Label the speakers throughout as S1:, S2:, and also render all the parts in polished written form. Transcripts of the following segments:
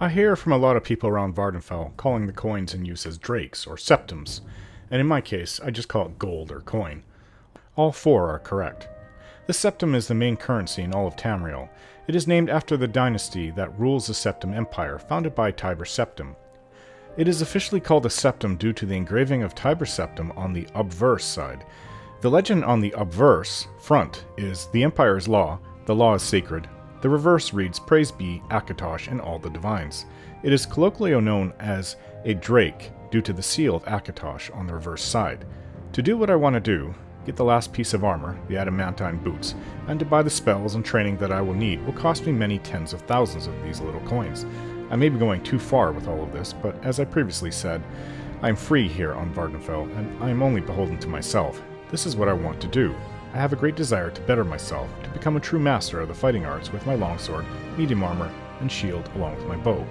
S1: I hear from a lot of people around Vardenfell calling the coins in use as drakes, or septums, and in my case, I just call it gold or coin. All four are correct. The septum is the main currency in all of Tamriel. It is named after the dynasty that rules the Septim Empire, founded by Tiber Septim. It is officially called a septum due to the engraving of Tiber Septim on the obverse side. The legend on the obverse front is, "The Empire is law, the law is sacred." The reverse reads, "Praise be Akatosh and all the divines." It is colloquially known as a drake due to the seal of Akatosh on the reverse side. To do what I want to do, get the last piece of armor, the adamantine boots, and to buy the spells and training that I will need will cost me many tens of thousands of these little coins. I may be going too far with all of this, but as I previously said, I am free here on Vardenfell, and I am only beholden to myself. This is what I want to do. I have a great desire to better myself, to become a true master of the fighting arts with my longsword, medium armor, and shield along with my bow.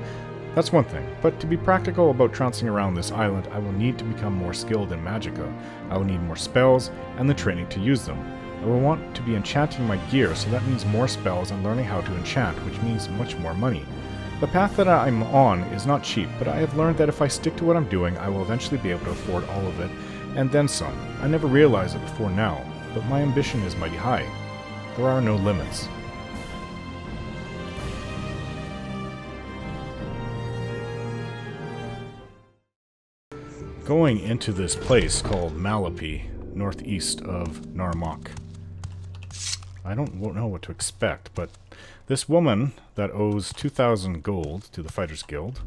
S1: That's one thing, but to be practical about trouncing around this island, I will need to become more skilled in magicka. I will need more spells, and the training to use them. I will want to be enchanting my gear, so that means more spells and learning how to enchant, which means much more money. The path that I'm on is not cheap, but I have learned that if I stick to what I'm doing, I will eventually be able to afford all of it, and then some. I never realized it before now, but my ambition is mighty high. There are no limits. Going into this place called Malapi, northeast of Narmak. I don't know what to expect, but this woman that owes 2,000 gold to the Fighters Guild,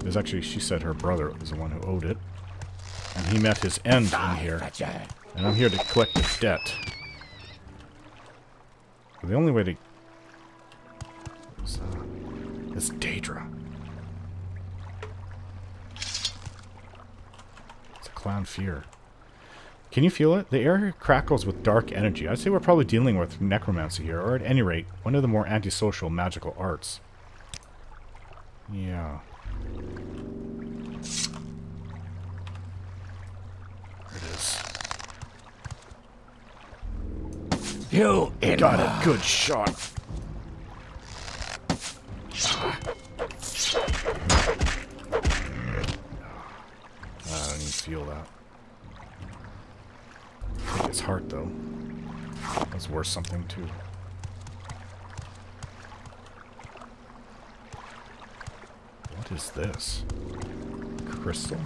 S1: is actually, she said her brother was the one who owed it, and he met his end in here, and I'm here to collect the debt. The only way to... is Daedra. Clown fear. Can you feel it? The air crackles with dark energy. I'd say we're probably dealing with necromancy here, or at any rate, one of the more antisocial magical arts. Yeah. There it is.
S2: You
S1: got a good shot. I don't even feel that. Take his heart, though. That's worth something, too. What is this? Crystal?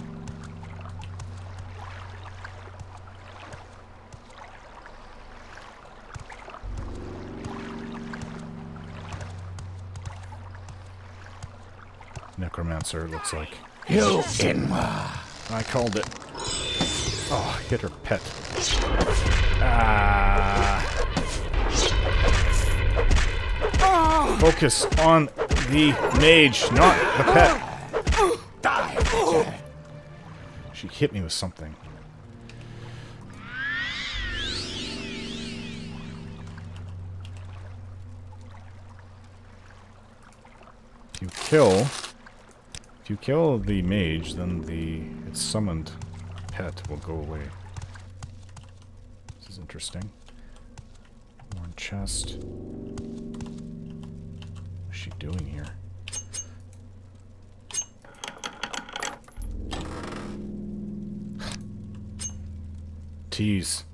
S1: Necromancer, it looks like.
S2: You
S1: I called it. Oh, hit her pet. Ah. Focus on the mage, not the pet.
S2: die.
S1: She hit me with something. If you kill the mage, then its summoned pet will go away. This is interesting. One chest. What's she doing here? Tease.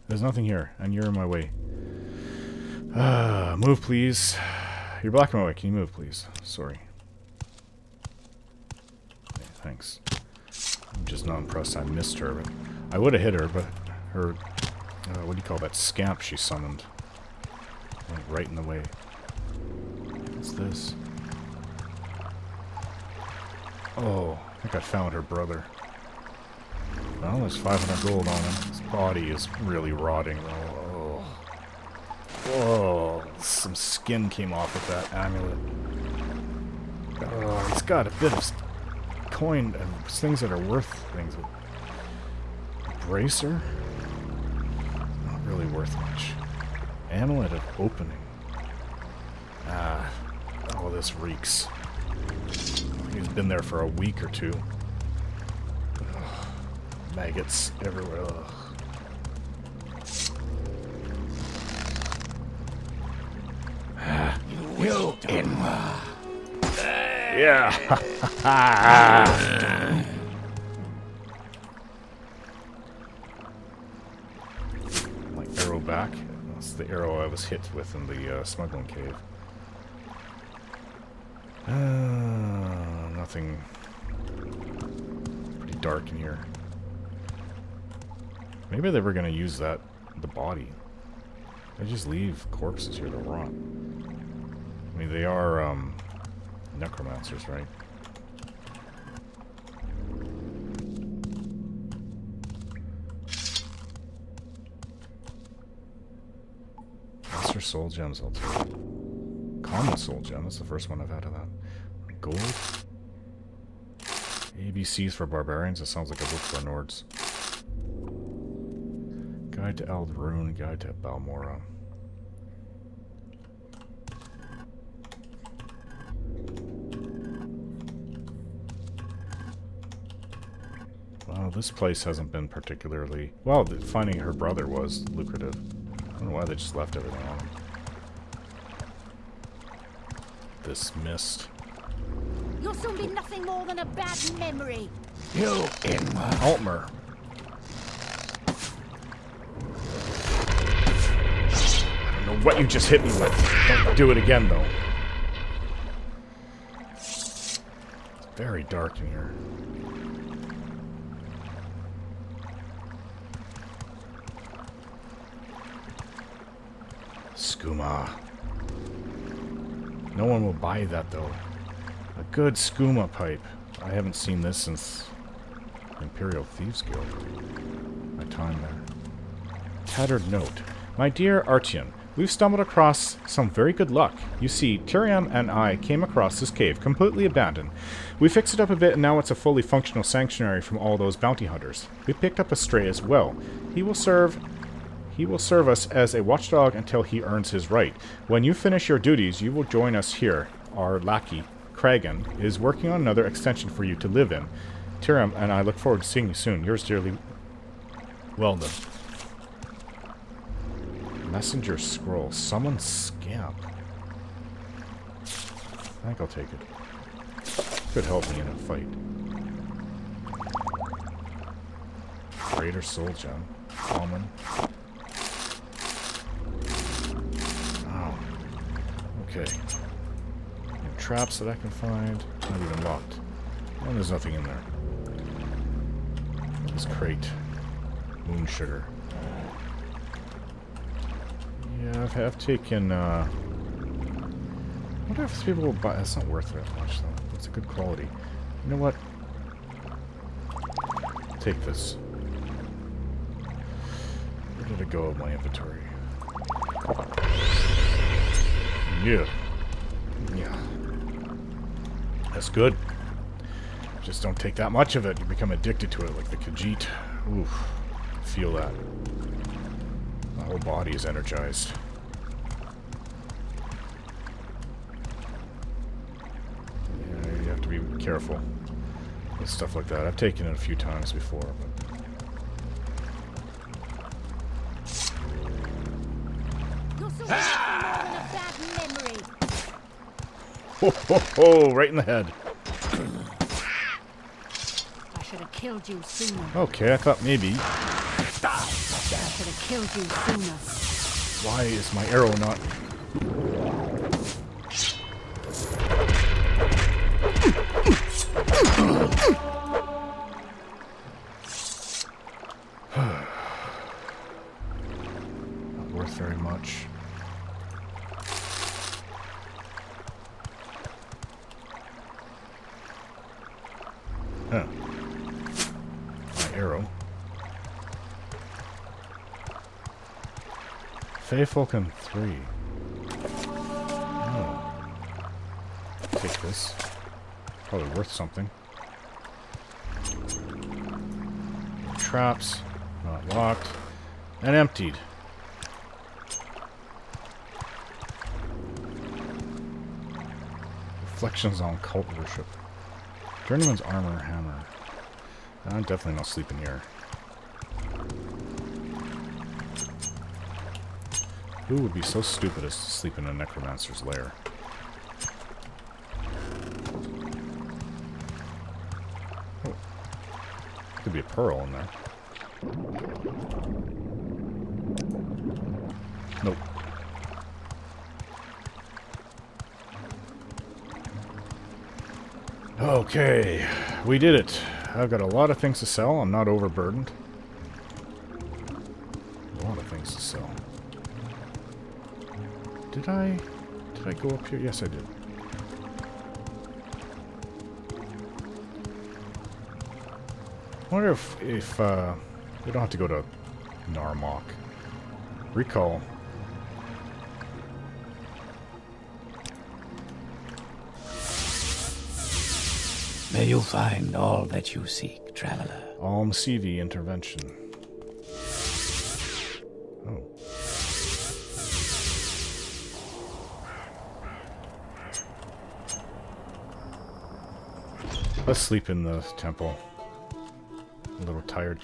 S1: There's nothing here, and you're in my way. Move, please. You're blocking my way. Can you move, please? Sorry. Okay, thanks. I'm just not impressed I missed her. I would have hit her, but her... what do you call that? Scamp she summoned. Went right in the way. What's this? Oh, I think I found her brother. Well, there's 500 gold on him. His body is really rotting, though. Whoa, some skin came off of that amulet. Oh, he's got a bit of coin and things that are worth things. Bracer? Not really worth much. Amulet of opening. Ah, oh, this reeks. He's been there for a week or two. Ugh, maggots everywhere. Ugh.
S2: You in.
S1: Yeah. My arrow back. That's the arrow I was hit with in the smuggling cave. Nothing. Pretty dark in here. Maybe they were going to use the body. They just leave corpses here to rot. I mean, they are necromancers, right? Master soul gems, I'll take. Common soul gem, that's the first one I've had of that. Gold. ABCs for barbarians, it sounds like a book for Nords. Guide to Ald'Rune, Guide to Balmora. Well, this place hasn't been particularly... Well, finding her brother was lucrative. I don't know why they just left everything on him. This mist.
S3: You'll soon be nothing more than a bad memory.
S2: You in.
S1: Altmer. I don't know what you just hit me with. Don't do it again, though. It's very dark in here. Skooma. No one will buy that, though. A good skooma pipe. I haven't seen this since Imperial Thieves Guild. My time there. Tattered note. My dear Artyom, we've stumbled across some very good luck. You see, Tyrion and I came across this cave, completely abandoned. We fixed it up a bit, and now it's a fully functional sanctuary from all those bounty hunters. We picked up a stray as well. He will serve us as a watchdog until he earns his right. When you finish your duties, you will join us here. Our lackey, Kragan, is working on another extension for you to live in. Tyrion and I look forward to seeing you soon. Yours dearly, Weldon. Messenger scroll. Summon scamp. I think I'll take it. Could help me in a fight. Greater soul gem. Common. Oh. Okay. No traps that I can find. Not even locked. And there's nothing in there. This crate. Moon sugar. Yeah, I've taken, what if people will buy... That's not worth that much, though. It's a good quality. You know what? Take this. Where did it go of my inventory? Yeah. Yeah. That's good. Just don't take that much of it. You become addicted to it, like the Khajiit. Oof. Feel that. My whole body is energized. Yeah, you have to be careful with stuff like that. I've taken it a few times before, but...
S3: You'll soon be nothing more than a bad memory.
S1: Ho ho ho! Right in the head.
S3: I should have killed you sooner.
S1: Okay, I thought maybe.
S3: I should have killed you sooner.
S1: Why is my arrow not... Not worth very much. Huh. My arrow. Feyfalcon 3. Oh. Take this. Probably worth something. Traps. Not locked. And emptied. Reflections on cult worship. Journeyman's armor hammer. I'm definitely not sleeping here. Who would be so stupid as to sleep in a necromancer's lair? be a pearl in there. Nope. Okay, we did it. I've got a lot of things to sell. I'm not overburdened. A lot of things to sell. Did I go up here? Yes, I did. I wonder if we don't have to go to Narmok. Recall.
S2: May you find all that you seek, traveler.
S1: Almsevi intervention. Oh. Let's sleep in the temple. A little tired.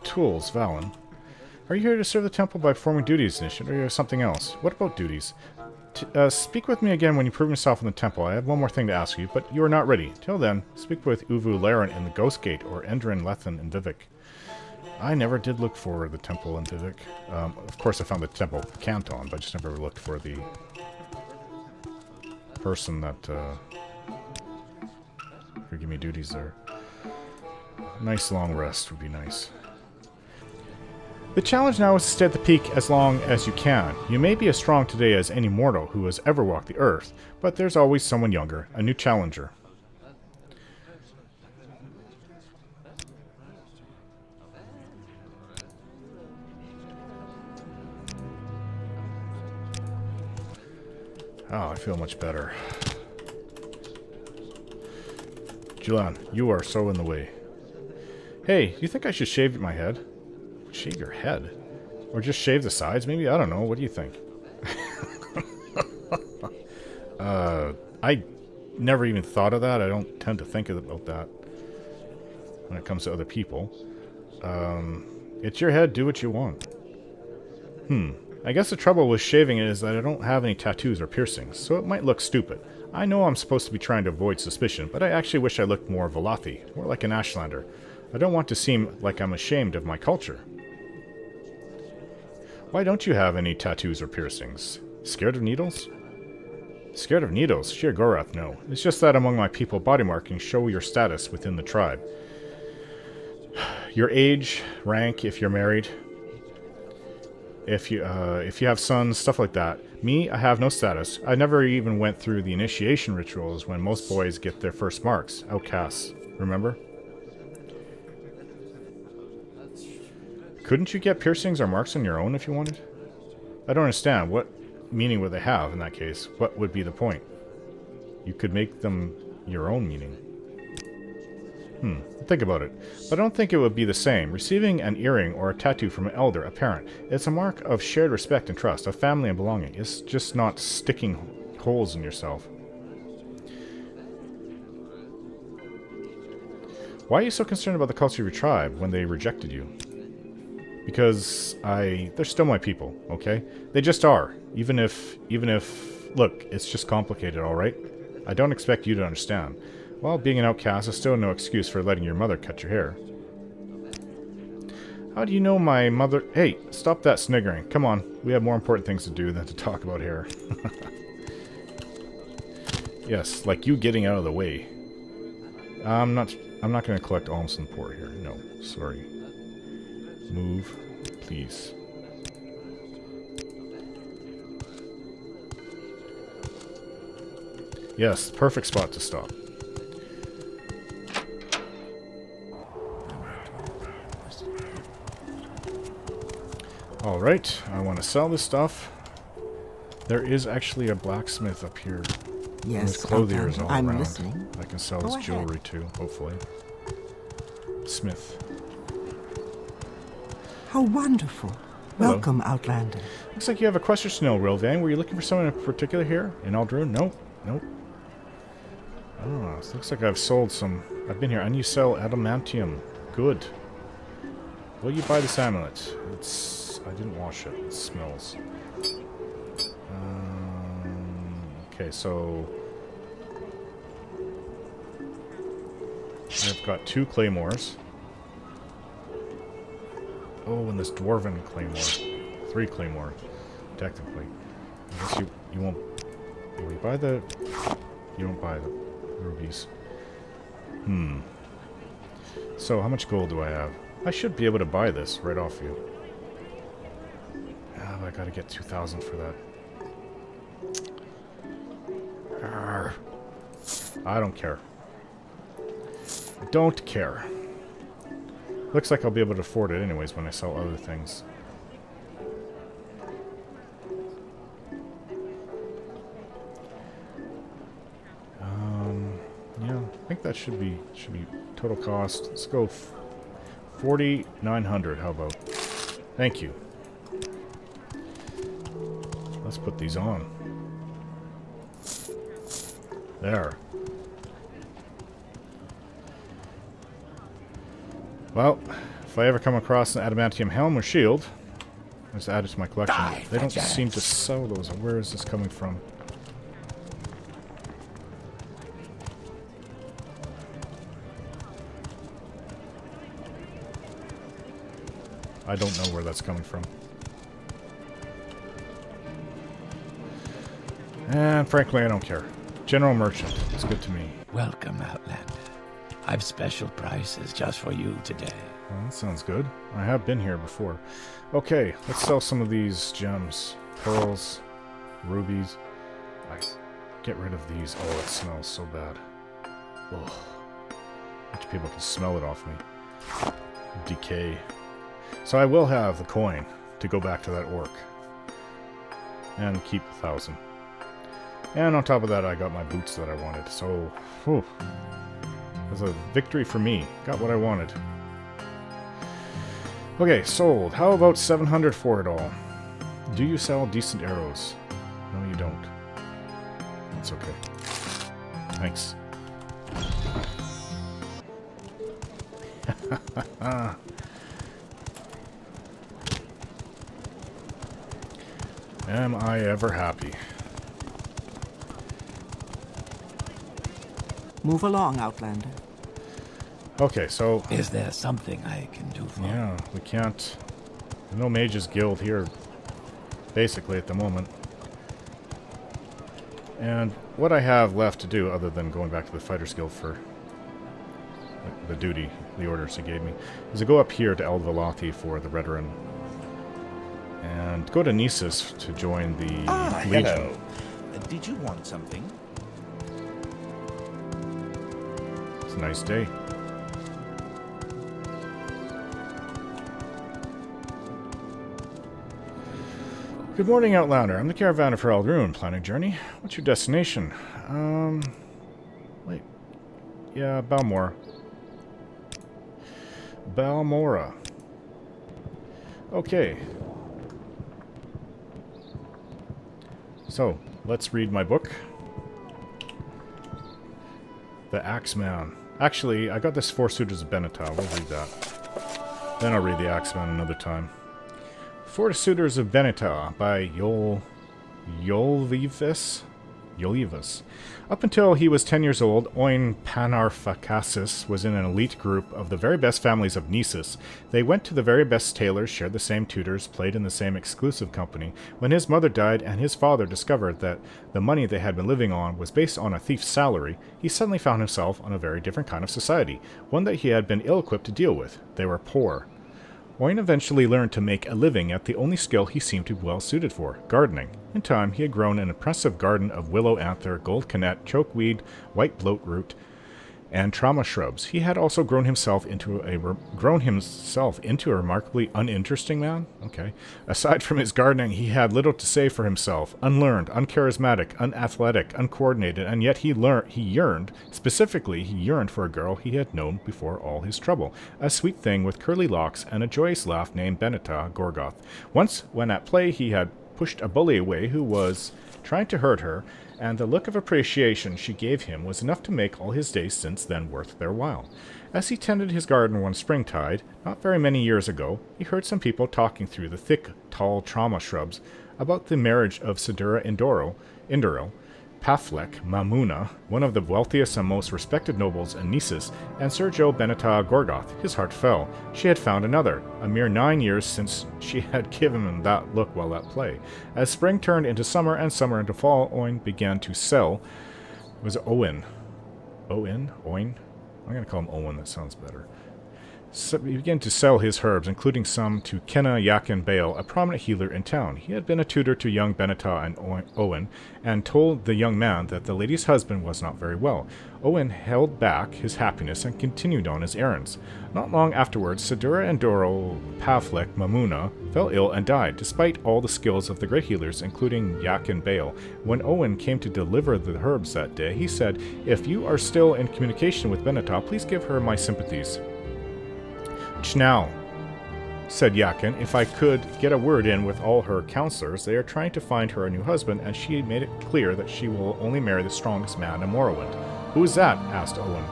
S1: Tools, Valen. Are you here to serve the temple by performing duties, Nishan, or something else? What about duties? Speak with me again when you prove yourself in the temple. I have one more thing to ask you, but you are not ready. Till then, speak with Uvu Laren in the Ghost Gate, or Endrin Lethan in Vivek. I never did look for the temple in Vivek. Of course, I found the temple Canton, but I just never looked for the person that could give me duties there. Nice long rest would be nice. The challenge now is to stay at the peak as long as you can. You may be as strong today as any mortal who has ever walked the earth, but there's always someone younger, a new challenger. Oh, I feel much better. Julian, you are so in the way. Hey, you think I should shave my head? Shave your head? Or just shave the sides, maybe? I don't know. What do you think? I never even thought of that. I don't tend to think about that when it comes to other people. It's your head. Do what you want. I guess the trouble with shaving it is that I don't have any tattoos or piercings, so it might look stupid. I know I'm supposed to be trying to avoid suspicion, but I actually wish I looked more Velothi, more like an Ashlander. I don't want to seem like I'm ashamed of my culture. Why don't you have any tattoos or piercings? Scared of needles? Scared of needles? Sheer Gorath, no. It's just that among my people, body markings show your status within the tribe. Your age, rank, if you're married, if you have sons, stuff like that. Me, I have no status. I never even went through the initiation rituals when most boys get their first marks. Outcasts, remember? Couldn't you get piercings or marks on your own if you wanted? I don't understand. What meaning would they have in that case? What would be the point? You could make them your own meaning. Think about it. But I don't think it would be the same. Receiving an earring or a tattoo from an elder, a parent, it's a mark of shared respect and trust, of family and belonging. It's just not sticking holes in yourself. Why are you so concerned about the culture of your tribe when they rejected you? Because they're still my people, okay? They just are. Even if, look, it's just complicated, alright? I don't expect you to understand. Well, being an outcast is still no excuse for letting your mother cut your hair. How do you know my mother... Hey, stop that sniggering. Come on, we have more important things to do than to talk about hair. Yes, like you getting out of the way. I'm not going to collect alms and port here. No, sorry. Move, please. Yes, perfect spot to stop. Alright, I want to sell this stuff. There is actually a blacksmith up here.
S4: Yes,
S1: there's clothiers all
S4: I'm
S1: around.
S4: listening.
S1: I can sell
S4: Go
S1: this
S4: ahead.
S1: jewelry too, hopefully. Smith.
S4: How wonderful.
S1: Hello.
S4: Welcome, Outlander.
S1: Looks like you have a question to know, Rilvan. Were you looking for someone in particular here? In Aldrune? Nope. Nope. Oh, it looks like I've sold some... I've been here. I need to sell adamantium. Good. Will you buy this amulet? It's... I didn't wash it. It smells. Okay, so... I've got 2 claymores. Oh, and this dwarven claymore. 3 claymore, technically. I guess you won't... Will you buy the... You don't buy the rubies. So, how much gold do I have? I should be able to buy this right off you. Ah, but I gotta get 2,000 for that. Arr. I don't care. I don't care. Looks like I'll be able to afford it anyways when I sell other things. Yeah, I think that should be total cost. Let's go 4,900. How about? Thank you. Let's put these on. There. Well, if I ever come across an adamantium helm or shield, I'll just add it to my collection. They don't seem to sell those. Where is this coming from? I don't know where that's coming from. And frankly, I don't care. General Merchant. It's good to me.
S2: Welcome, Outlander. I've special prices just for you today.
S1: Well, that sounds good. I have been here before. Okay, let's sell some of these gems. Pearls, rubies. Nice. Get rid of these. Oh, it smells so bad. Ugh. Which people can smell it off me. Decay. So I will have the coin to go back to that orc. And keep 1,000. And on top of that, I got my boots that I wanted. So, whew. It was a victory for me. Got what I wanted. Okay, sold. How about 700 for it all? Do you sell decent arrows? No, you don't. That's okay. Thanks. Am I ever happy?
S4: Move along, Outlander.
S1: Okay, so...
S2: Is there something I can do for you?
S1: Yeah, we can't... There's no Mages Guild here, basically, at the moment. And what I have left to do, other than going back to the Fighters Guild for the duty, the orders he gave me, is to go up here to Eld Velothi for the Redoran. And go to Nisus to join the Legion.
S5: Hello. Did you want something?
S1: It's a nice day. Good morning, Outlander. I'm the Caravan for Aldrune, planning a journey. What's your destination? Wait. Yeah, Balmora. Balmora. Okay. So, let's read my book. The Axeman. Actually, I got this 4 Suitors of Benatar. We'll read that. Then I'll read the Axeman another time. 4 Suitors of Benatar by Yolvivus. Up until he was 10 years old, Oin Panarphacasis was in an elite group of the very best families of Nisus. They went to the very best tailors, shared the same tutors, played in the same exclusive company. When his mother died and his father discovered that the money they had been living on was based on a thief's salary, he suddenly found himself on a very different kind of society, one that he had been ill-equipped to deal with. They were poor. Oin eventually learned to make a living at the only skill he seemed to be well suited for, gardening. In time, he had grown an impressive garden of willow anther, gold cannet, chokeweed, white bloatroot, and trauma shrubs. He had also grown himself into a remarkably uninteresting man. Okay. Aside from his gardening, he had little to say for himself. Unlearned, uncharismatic, unathletic, uncoordinated, and yet he yearned for a girl he had known before all his trouble. A sweet thing with curly locks and a joyous laugh named Benata Gorgoth. Once, when at play, he had pushed a bully away who was trying to hurt her, and the look of appreciation she gave him was enough to make all his days since then worth their while. As he tended his garden one springtide, not very many years ago, he heard some people talking through the thick, tall trauma shrubs about the marriage of Sidura Indoril Paflek Mamuna, one of the wealthiest and most respected nobles in Nisus, and Sergio Beneta Gorgoth. His heart fell. She had found another, a mere 9 years since she had given him that look while at play. As spring turned into summer and summer into fall, Owen began to sell. Was it Owen? Owen? Owen? I'm going to call him Owen, that sounds better. So he began to sell his herbs, including some to Kenna Yakin Bale, a prominent healer in town. He had been a tutor to young Beneta and Owen, and told the young man that the lady's husband was not very well. Owen held back his happiness and continued on his errands. Not long afterwards, Sidura and Doro Pavlek Mamuna fell ill and died, despite all the skills of the great healers, including Yakin Bale. When Owen came to deliver the herbs that day, he said, "If you are still in communication with Beneta, please give her my sympathies." "Now," said Yakin, "if I could get a word in with all her counselors, they are trying to find her a new husband, and she made it clear that she will only marry the strongest man in Morrowind." "Who is that?" asked Owen.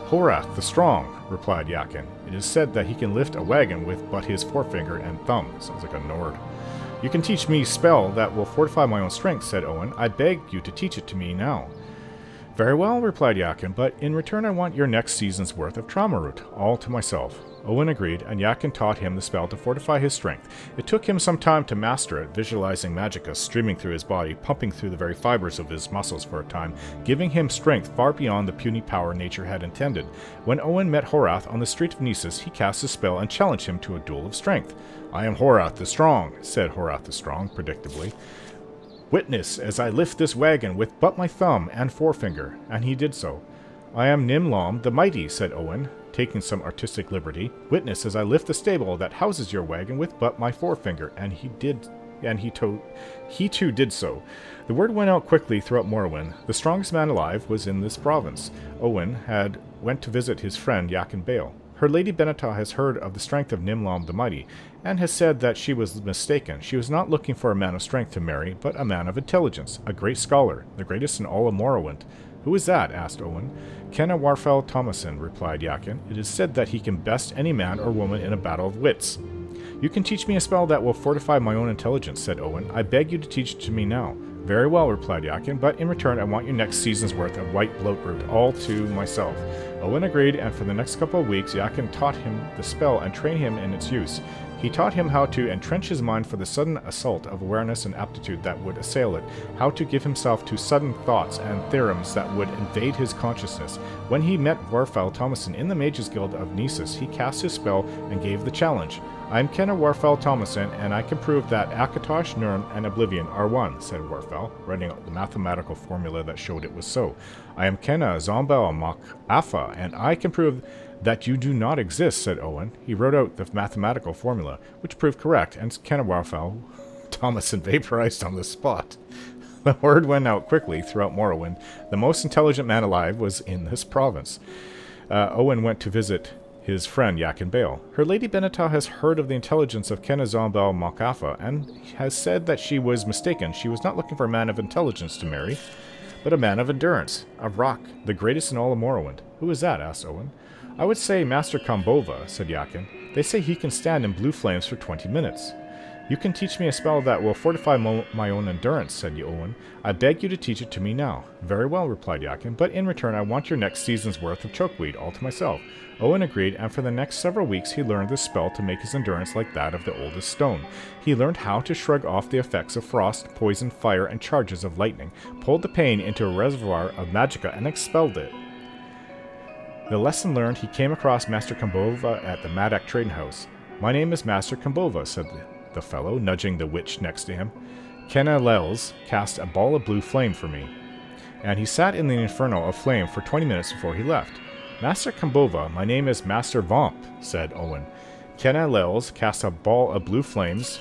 S1: "Horath the Strong," replied Yakin. "It is said that he can lift a wagon with but his forefinger and thumb." Sounds like a Nord. "You can teach me a spell that will fortify my own strength," said Owen. "I beg you to teach it to me now." "Very well," replied Yakin, "but in return I want your next season's worth of trauma root, all to myself." Owen agreed, and Yakin taught him the spell to fortify his strength. It took him some time to master it, visualizing magicka streaming through his body, pumping through the very fibers of his muscles for a time, giving him strength far beyond the puny power nature had intended. When Owen met Horath on the street of Nisus, he cast a spell and challenged him to a duel of strength. "I am Horath the Strong," said Horath the Strong, predictably. "Witness as I lift this wagon with but my thumb and forefinger," and he did so. "I am Nimlom the Mighty," said Owen, taking some artistic liberty. "Witness as I lift the stable that houses your wagon with but my forefinger," and he too did so. The word went out quickly throughout Morrowind. The strongest man alive was in this province. Owen went to visit his friend Yakin Bale. Her lady Beneta has heard of the strength of Nimlom the Mighty, and has said that she was mistaken. She was not looking for a man of strength to marry, but a man of intelligence, a great scholar, the greatest in all of Morrowind. "Who is that?" asked Owen. "Kenna Warfel Thomason," replied Yakin. "It is said that he can best any man or woman in a battle of wits." "You can teach me a spell that will fortify my own intelligence," said Owen. "I beg you to teach it to me now." "Very well," replied Yakin, "but in return I want your next season's worth of white bloat root, all to myself." Owen agreed, and for the next couple of weeks Yakin taught him the spell and trained him in its use. He taught him how to entrench his mind for the sudden assault of awareness and aptitude that would assail it, how to give himself to sudden thoughts and theorems that would invade his consciousness. When he met Warfel Thomason in the Mages Guild of Nisus, he cast his spell and gave the challenge. "I am Kenna Warfel Thomason, and I can prove that Akatosh, Nirn, and Oblivion are one," said Warfel, writing out the mathematical formula that showed it was so. "I am Kenna Zombel Mach Afa, and I can prove that you do not exist," said Owen. He wrote out the mathematical formula, which proved correct, and Kenna Warfel Thomason vaporized on the spot. The word went out quickly throughout Morrowind. The most intelligent man alive was in this province. Owen went to visit his friend Yakin Bale. Her lady Beneta has heard of the intelligence of Kenna Zombel Makafa, and has said that she was mistaken. She was not looking for a man of intelligence to marry, but a man of endurance, a rock, the greatest in all of Morrowind. "Who is that?" asked Owen. "I would say Master Kambova," said Yakin. "They say he can stand in blue flames for 20 minutes. "You can teach me a spell that will fortify my own endurance," said Owen. "I beg you to teach it to me now." "Very well," replied Yakin, "but in return I want your next season's worth of chokeweed, all to myself." Owen agreed, and for the next several weeks he learned this spell to make his endurance like that of the oldest stone. He learned how to shrug off the effects of frost, poison, fire, and charges of lightning, pulled the pain into a reservoir of magicka, and expelled it. The lesson learned, he came across Master Kambova at the Madak Trading House. "My name is Master Kambova," said the fellow, nudging the witch next to him. "Kenna Lels cast a ball of blue flame for me." And he sat in the inferno of flame for 20 minutes before he left. "Master Kambova, my name is Master Vomp," said Owen. "Kenna Lels cast a ball of blue flames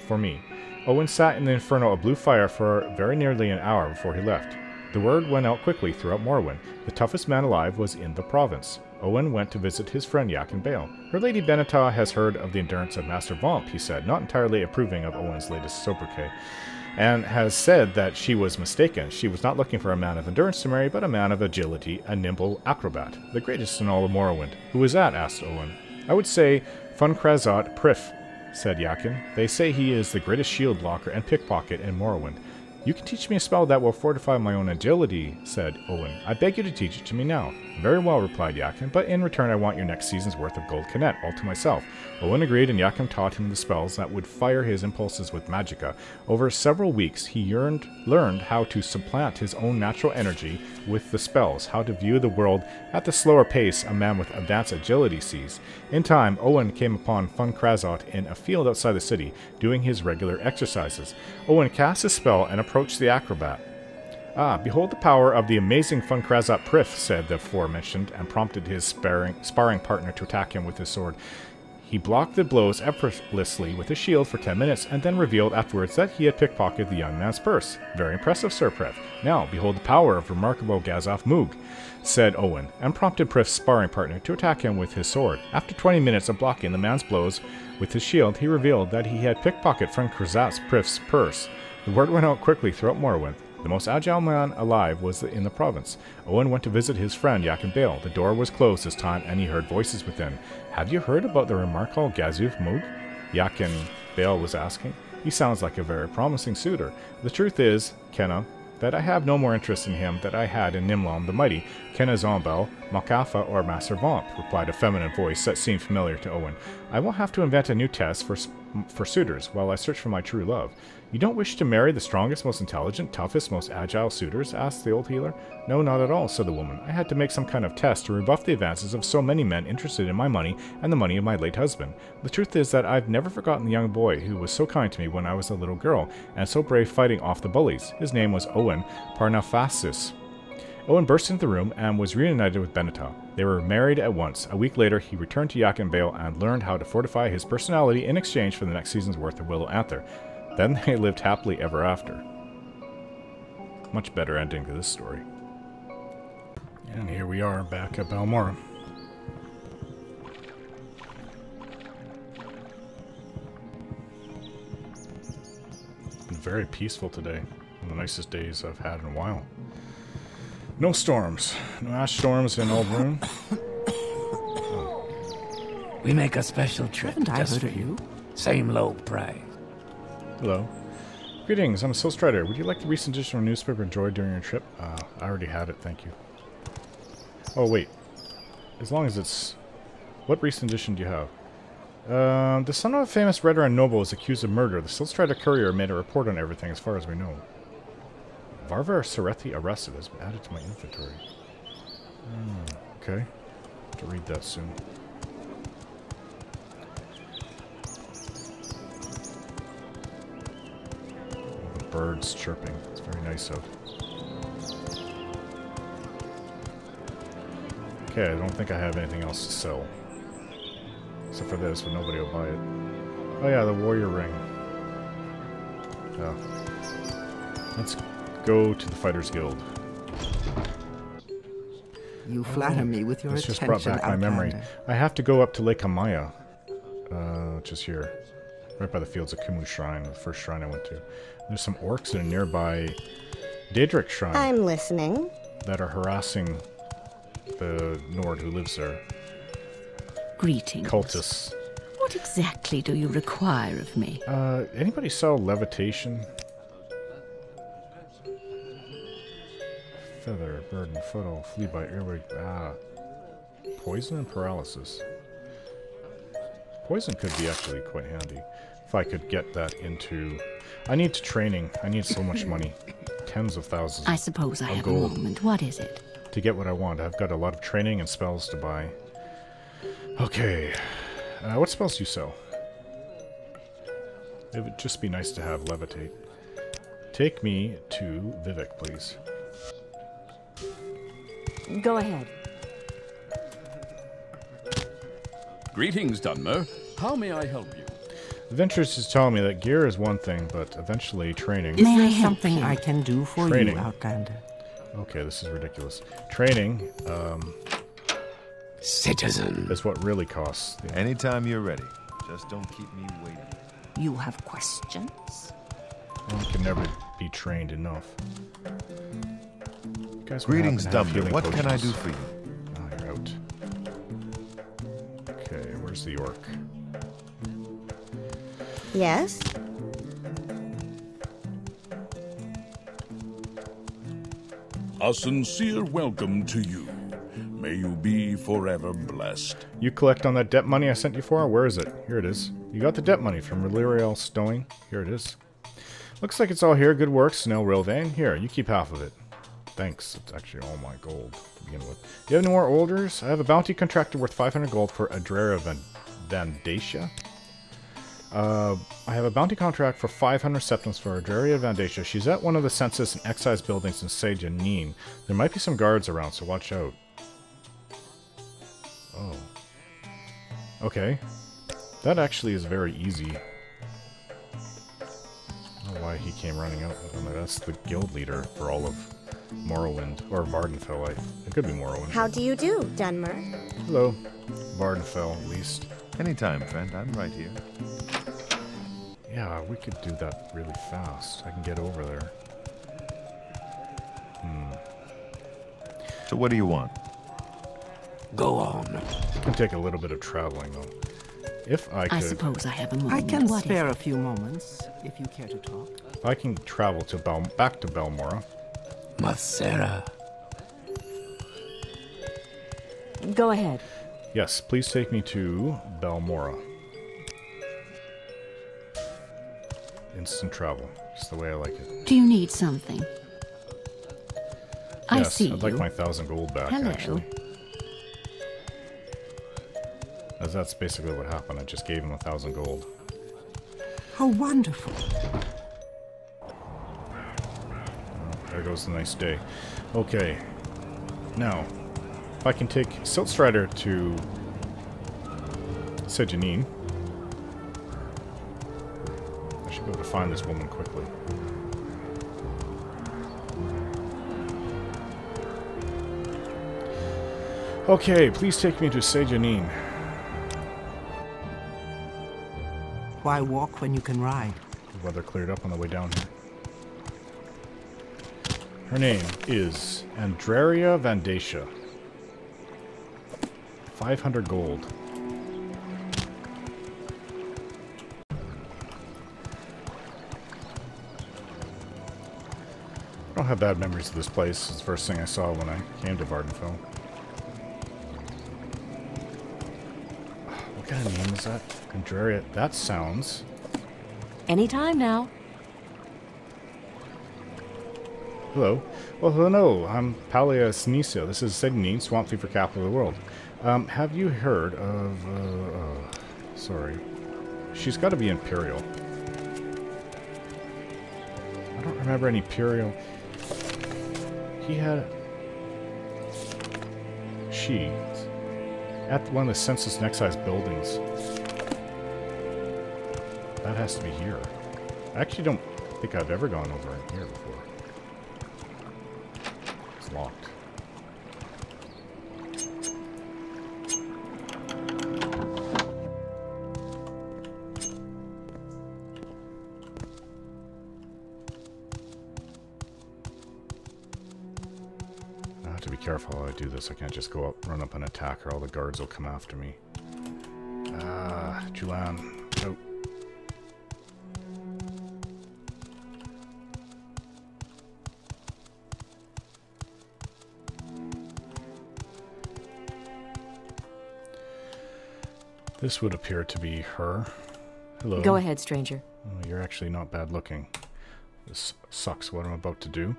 S1: for me." Owen sat in the inferno of blue fire for very nearly an hour before he left. The word went out quickly throughout Morrowind. The toughest man alive was in the province. Owen went to visit his friend Yakin Bale. "Her lady Beneta has heard of the endurance of Master Vomp," he said, not entirely approving of Owen's latest sobriquet, "and has said that she was mistaken. She was not looking for a man of endurance to marry, but a man of agility, a nimble acrobat, the greatest in all of Morrowind." "Who is that?" asked Owen. "I would say Funkrazot Prif," said Yakin. "They say he is the greatest shield blocker and pickpocket in Morrowind." You can teach me a spell that will fortify my own agility, said Owen. I beg you to teach it to me now. Very well, replied Yakin, but in return I want your next season's worth of gold canet, all to myself. Owen agreed, and Yakin taught him the spells that would fire his impulses with magicka. Over several weeks, he learned how to supplant his own natural energy with the spells, how to view the world at the slower pace a man with advanced agility sees. In time, Owen came upon Fun Krazot in a field outside the city, doing his regular exercises. Owen cast his spell and approached the acrobat. Ah, behold the power of the amazing Fun Krazot Prith, said the aforementioned, and prompted his sparring partner to attack him with his sword. He blocked the blows effortlessly with his shield for 10 minutes, and then revealed afterwards that he had pickpocketed the young man's purse. Very impressive, Sir Prith. Now, behold the power of remarkable Gazoff Moog, said Owen, and prompted Prith's sparring partner to attack him with his sword. After 20 minutes of blocking the man's blows with his shield, he revealed that he had pickpocketed Fun Krazot Prith's purse. The word went out quickly throughout Morrowind. The most agile man alive was in the province. Owen went to visit his friend Yakin Bale. The door was closed this time, and he heard voices within. Have you heard about the remarkable Gazoff Moog? Yakin Bale was asking. He sounds like a very promising suitor. The truth is, Kenna, that I have no more interest in him than I had in Nimlom the Mighty, Kenna Zombel, Malkafa, or Master Vomp, replied a feminine voice that seemed familiar to Owen. I will have to invent a new test for suitors while I search for my true love. You don't wish to marry the strongest, most intelligent, toughest, most agile suitors? Asked the old healer. No, not at all, said the woman. I had to make some kind of test to rebuff the advances of so many men interested in my money and the money of my late husband. The truth is that I've never forgotten the young boy who was so kind to me when I was a little girl, and so brave fighting off the bullies. His name was Owen Parnaphasis. Owen burst into the room and was reunited with Beneta. They were married at once. A week later, he returned to Yakin Bale and learned how to fortify his personality in exchange for the next season's worth of Willow Anther. Then they lived happily ever after. Much better ending to this story. And here we are back at Balmora. It's been very peaceful today. One of the nicest days I've had in a while. No storms. No ash storms in Old
S2: We make a special trip
S4: Haven't I
S2: just
S4: heard
S2: for
S4: of
S2: you. Same low price.
S1: Hello. Greetings, I'm a Soul Strider. Would you like the recent edition of newspaper enjoyed during your trip? I already had it, thank you. Oh, wait. As long as it's... What recent edition do you have? The son of a famous veteran noble is accused of murder. The Soul Strider courier made a report on everything as far as we know. Varvar Serethi arrested has been added to my inventory. Okay. Have to read that soon. Birds chirping. It's very nice out. Okay, I don't think I have anything else to sell. Except for this, but nobody will buy it. Oh yeah, the warrior ring. Oh. Let's go to the Fighters Guild.
S4: You flatter me with your
S1: This
S4: attention,
S1: just brought back my memory.
S4: Outlander.
S1: I have to go up to Lake Amaya, which is here. Right by the fields of Kumu Shrine, the first shrine I went to. There's some orcs in a nearby Daedric shrine
S3: I'm listening.
S1: that are harassing the Nord who lives there.
S6: Greetings.
S1: Cultists.
S6: What exactly do you require of me?
S1: Anybody sell levitation? Feather, burden, fuddle, flea bite, airway, poison and paralysis. Poison could be actually quite handy. If I could get that into... I need training. I need so much money. Tens of thousands.
S6: I suppose I
S1: of
S6: have
S1: gold
S6: a moment. What is it?
S1: to get what I want. I've got a lot of training and spells to buy. Okay. What spells do you sell? It would just be nice to have levitate. Take me to Vivek, please.
S6: Go ahead.
S7: Greetings, Dunmer. How may I help you?
S1: Adventures is telling me that gear is one thing, but eventually training...
S4: Is
S6: May I
S4: there
S6: help
S4: something
S6: you?
S4: I can do for
S1: Training.
S4: you, Outlander?
S1: Okay, this is ridiculous. Training
S2: Citizen.
S1: is what really costs. Yeah.
S5: Anytime you're ready. Just don't keep me waiting.
S6: You have questions?
S1: One can never be trained enough. You guys would
S5: Greetings,
S1: happen to have
S5: Dumber.
S1: healing
S5: What can I do
S1: potions.
S5: for you?
S1: Oh, you're out. Okay, where's the orc?
S3: Yes?
S8: A sincere welcome to you. May you be forever blessed.
S1: You collect on that debt money I sent you for? Where is it? Here it is. You got the debt money from Relirial Stowing. Here it is. Looks like it's all here. Good work, Snell Rilvain. Here, you keep half of it. Thanks. It's actually all my gold to begin with. Do you have any more orders? I have a bounty contracted worth 500 gold for Adrera Vandacia. I have a bounty contract for 500 septums for Adreria Vandacia. She's at one of the census and excise buildings in Sejanine. There might be some guards around, so watch out. Oh. Okay. That actually is very easy. I don't know why he came running out. That's the guild leader for all of Morrowind. Or Vardenfell. It could be Morrowind.
S3: How do you do, Dunmer?
S1: Hello. Vardenfell, at least.
S5: Anytime, friend. I'm right here.
S1: Yeah, we could do that really fast. I can get over there.
S5: So what do you want?
S2: Go on.
S1: It can take a little bit of traveling, though. If I could...
S6: I suppose I have a moment.
S4: I can
S6: What
S4: spare
S6: is
S4: a few moments, if you care to talk.
S1: If I can travel to back to Belmora.
S2: Mathera.
S6: it? Go ahead.
S1: Yes, please take me to Belmora. Instant travel. Just the way I like it.
S6: Do you need something? I
S1: Yes,
S6: see
S1: I'd like
S6: you.
S1: my 1,000 gold back,
S6: Hello.
S1: actually. As that's basically what happened. I just gave him 1,000 gold.
S4: How wonderful.
S1: There goes the nice day. Okay. Now, if I can take Siltstrider to Sejanine, I should be able to find this woman quickly. Okay, please take me to Sejanine.
S4: Why walk when you can ride?
S1: The weather cleared up on the way down here. Her name is Andrea Vandacia. 500 gold. I don't have bad memories of this place. It's the first thing I saw when I came to Vardenfell. What kind of name is that? Andrea. That sounds...
S6: Anytime now.
S1: Hello. Well, hello. I'm Palia Sneesia. This is Sejanine, Swamp Fever capital of the world. Have you heard of... sorry. She's got to be Imperial. I don't remember any Imperial... He had... She... At one of the Census and Excise buildings. That has to be here. I actually don't think I've ever gone over in here before. It's locked. I have to be careful how I do this. I can't just go up, run up and attack, or all the guards will come after me. Ah, Julan. Out. This would appear to be her. Hello.
S6: Go ahead, stranger.
S1: Oh, you're actually not bad looking. This sucks what I'm about to do.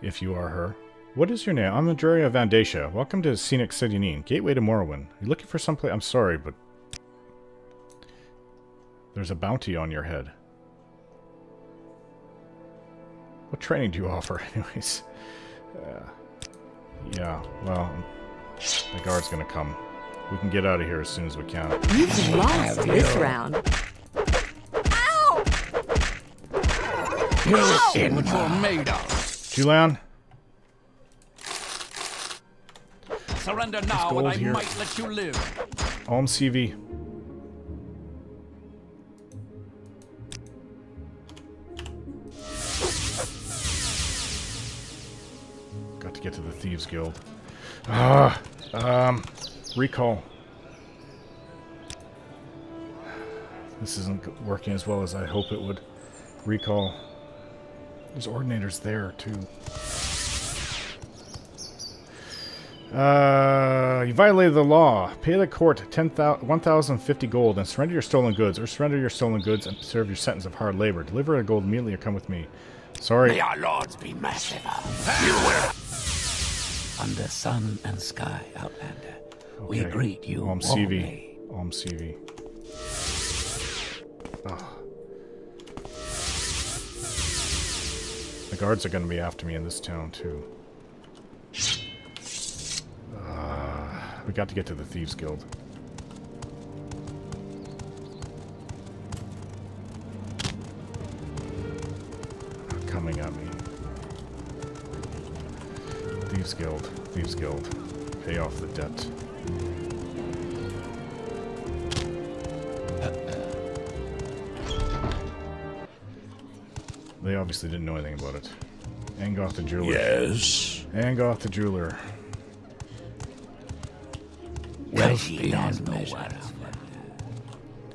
S1: If you are her. What is your name? I'm Andrea Vandacia. Welcome to Scenic Sejanine, gateway to Morrowind. You're looking for someplace... I'm sorry, but... There's a bounty on your head. What training do you offer, anyways? Yeah, well... The guard's gonna come. We can get out of here as soon as we can.
S6: You've lost this round. Ow!
S2: You're
S7: What you're made of.
S1: Julan?
S7: Surrender now, and
S1: gold
S7: I
S1: here.
S7: might let you live.
S1: Alm CV. Got to get to the Thieves Guild. Recall. This isn't working as well as I hope it would. Recall. There's ordinators there, too. You violated the law. Pay the court 1,050 gold and surrender your stolen goods, or surrender your stolen goods and serve your sentence of hard labor. Deliver the gold immediately or come with me. Sorry.
S2: May our lords be massive. You will. Under sun and sky, Outlander, we greet you warmly.
S1: CV. Oh. The guards are going to be after me in this town, too. We got to get to the Thieves Guild. Coming at me. Thieves Guild. Thieves Guild. Pay off the debt. They obviously didn't know anything about it. Angoth the Jeweler.
S8: Yes.
S1: Angoth the Jeweler.
S2: Wealth beyond measure.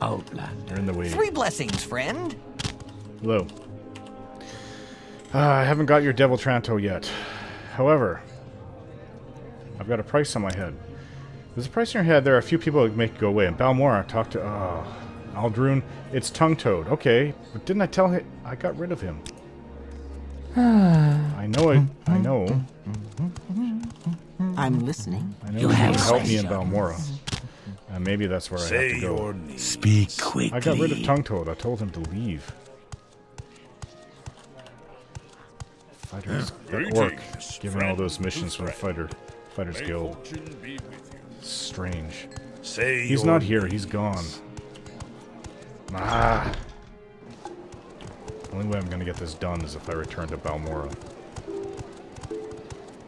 S2: Outlander.
S1: They're in the way.
S9: 3 blessings, friend.
S1: Hello. I haven't got your Devil Tranto yet. However, I've got a price on my head. There's a price on your head. There are a few people that make it go away. And Balmora talked to... Aldrune. It's Tongue-Toed. Okay, but didn't I tell him... I got rid of him. I know it. I know.
S4: I'm listening.
S1: I know you can help me in Balmora. And maybe that's where I have to go.
S2: Speak quickly.
S1: I got rid of Tongue-Toed. I told him to leave. Fighters. That orc. Giving all those missions from the Fighters Guild. Strange. He's not here. He's gone. Ah. The only way I'm going to get this done is if I return to Balmora.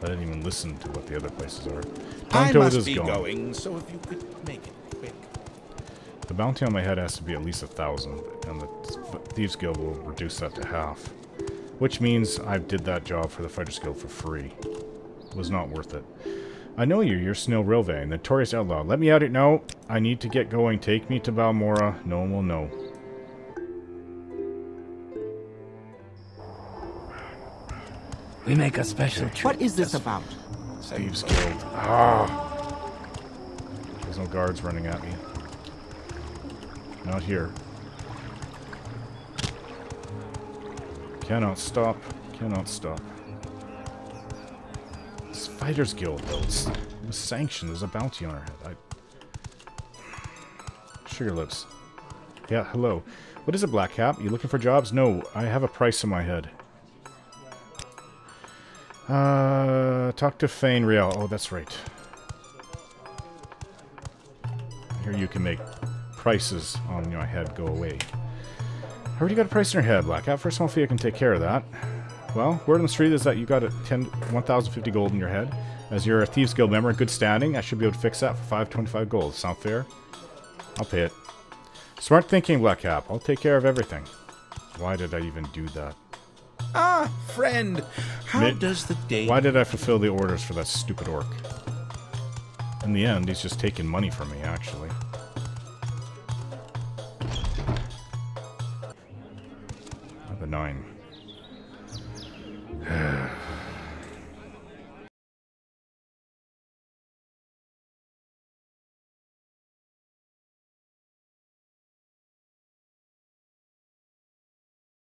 S1: I didn't even listen to what the other places are.
S10: I must be going, so if you could make it quick.
S1: The bounty on my head has to be at least 1,000, and the Thieves Guild will reduce that to half. Which means I did that job for the Fighters Guild for free. It was not worth it. I know you. You're Snil Rilve, notorious outlaw. Let me out it. No. I need to get going. Take me to Balmora. No one will know.
S2: We make a special trip.
S4: What is this about?
S1: Thieves Guild. Ah. There's no guards running at me. Not here. Cannot stop. Cannot stop. It's Fighters Guild, though. It was sanctioned. There's a bounty on our head. Sugar Lips. Yeah, hello. What is it, Black Cap? You looking for jobs? No, I have a price on my head. Talk to Fane Riel. Oh, that's right. Here you can make prices on your head go away. I already got a price on your head, Black Cap. For a small fee, I can take care of that. Well, word on the street is that you got 1,050 gold in your head. As you're a Thieves Guild member in good standing, I should be able to fix that for 525 gold. Sound fair? I'll pay it. Smart thinking, Black Cap. I'll take care of everything. Why did I even do that?
S10: Ah, friend. How does the day...
S1: Why did I fulfill the orders for that stupid orc? In the end, he's just taking money from me, actually. The 9.